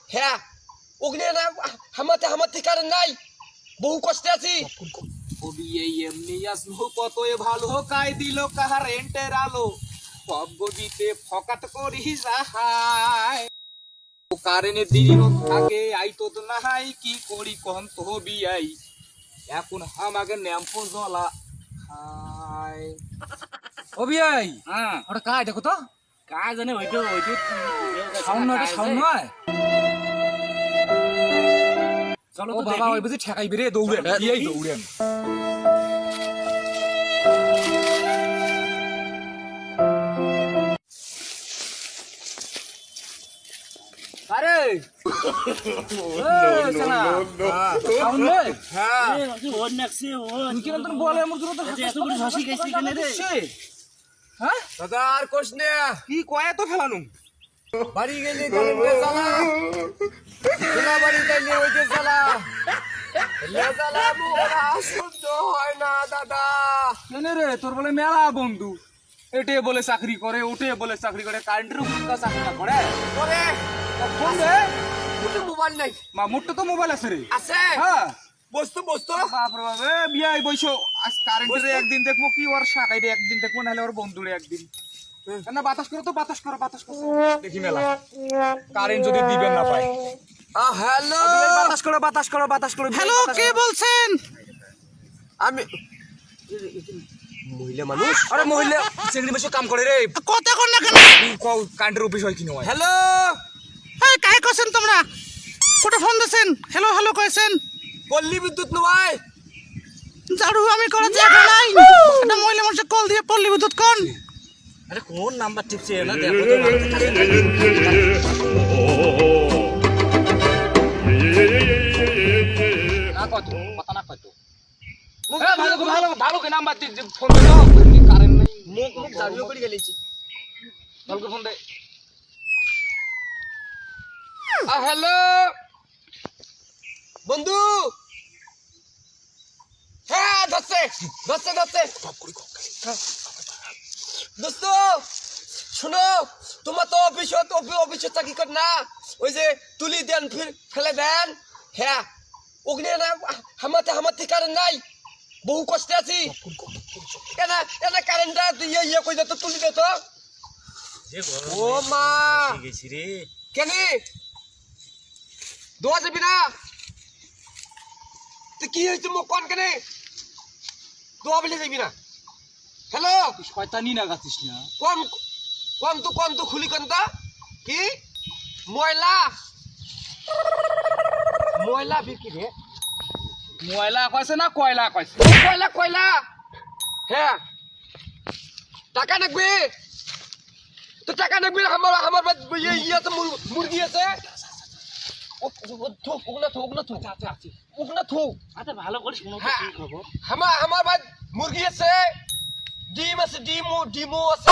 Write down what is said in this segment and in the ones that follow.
হ্যাঁ ওখানে না হামাতে কারেন্ট নাই বহু কষ্টে আছি এমনি আসলো কত ভালো কাই দিল কাহার রেন্টের আলো পবগদিতে ফকাত করি সাহায় ও কারেনে দিন থাকে আইতো তো নাহাই কি করি কোন তো বিয়াই এখন আমাকে ন্যাম্পো জ্বলা হাই ও বিয়াই হ্যাঁ ওটা কাই দেখো তো কাজ জানে ওইটো সাউন্ড নয় চলো ও তো বাবা দেখি। ওই বুঝি ঠেকাই বেরে দৌড়েন এই দৌড়েন আরে সাউন্ড নয় হ্যাঁ এ, ওকে ওর নাকছে ওর কি না তোর বলে আমার জন্য তো এত করে হাসি খাইছে কেন রে হ্যাঁ দাদা আর কোশ নে কি কয় তো ফেলানু বাড়ি গেলে কারেন্টে জ্বালা সোনা বাড়ি গেলে ওই যে জ্বালা জ্বালা মোরা সহ্য হয় না দাদা কেন রে তোর বলে মেলা বন্ধু এটে বলে চাকরি করে ওটে বলে চাকরি করে কারেন্টের উপর চাকরি না করে পরে ফোন দে ওটা মোবাইল নাই মা মোটটা তো মোবাইল আছে রে আছে হ্যাঁ বস্তু বাপরে বাপ এ বিয়াই বইছো আজ কারেন্টের একদিন দেখবো কি ওর শাকাইরে একদিন দেখবো নাহলে ওর বন্ধুরে একদিন না বাতাস করো বাতাস করো দেখি মেলা কারেন্ট যদি দিবেন না পাই হ্যালো বাতাস করো হ্যালো কে বলছেন আমি মহিলা মানুষ আরে মহিলা চেংড়ি বসে কাম করে রে কথা কর না কেন কারেন্টের অফিস হয় কি নয় হ্যালো এই কাই কইছেন তোমরা কোটা ফোন দিছেন হ্যালো হ্যালো কইছেন পল্লী বিদ্যুৎ নয় জাড়ু আমি করা জায়গা নাই এটা মহিলা মানুষ কল দিয়ে পল্লী বিদ্যুৎ কোন আরে কোন নাম্বার টিপছে না দেখো তো না কত কথা না কত ভালো কে নাম্বার দি ফোন দে দাও কারেন্ট নাই মুখ জারিও করে গেলেছি ভালো ফোন দে হ্যালো বন্ধু হ্যাঁ ধরছে দোস্ত শোনো তোমার তো অফিসে চাকরি কর না ওই যে তুলি দেন ফেলে দেন হ্যাঁ ওখানে না হামাতে কারেন্ট নাই বহু কষ্টে আছি এনা কারেন্টটা ইয়ে কই দে তো তুলি দে তো ও মা কেন দোয়া যাবি না তো কি হয়েছে মুখ কোন কেন দোয়া বলে যাবি না হ্যালো শয়তানি না গাছিস না কোন তো খুলি কোন তো কি ময়লা বিক্রি রে ময়লা কইছে না কয়লা কইছে কয়লা হ্যাঁ টাকা লাগবে তো টাকা লাগবে আমার ইয়ে আছে মুরগি আছে ওগুলা থো আচ্ছা ভালো করে শুনো তো হ্যাঁ। কি খবর আমার ভাই মুরগি আছে ডিম আছে ডিমও আছে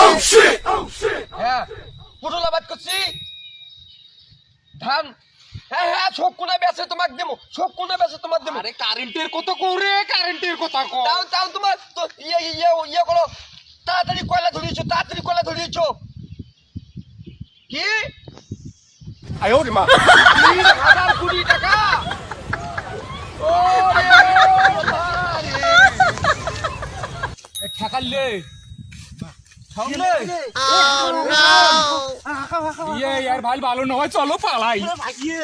হ্যাঁ পটল আবাদ করছি ধান হ্যাঁ সব কোনা বেচে তোমাকে দেবো আরে কারেন্টের কত করে কারেন্টের কথা কো তাও তোমার তো ইয়ে করো তাড়াতাড়ি কয়লা ধরিয়েছো কি 哎呦我的妈！ 3,000 কোটি টাকা ঠেকালে সামনে ইয়ে यार ভাই ভালো নয় চলো পালাই ভাগিয়ে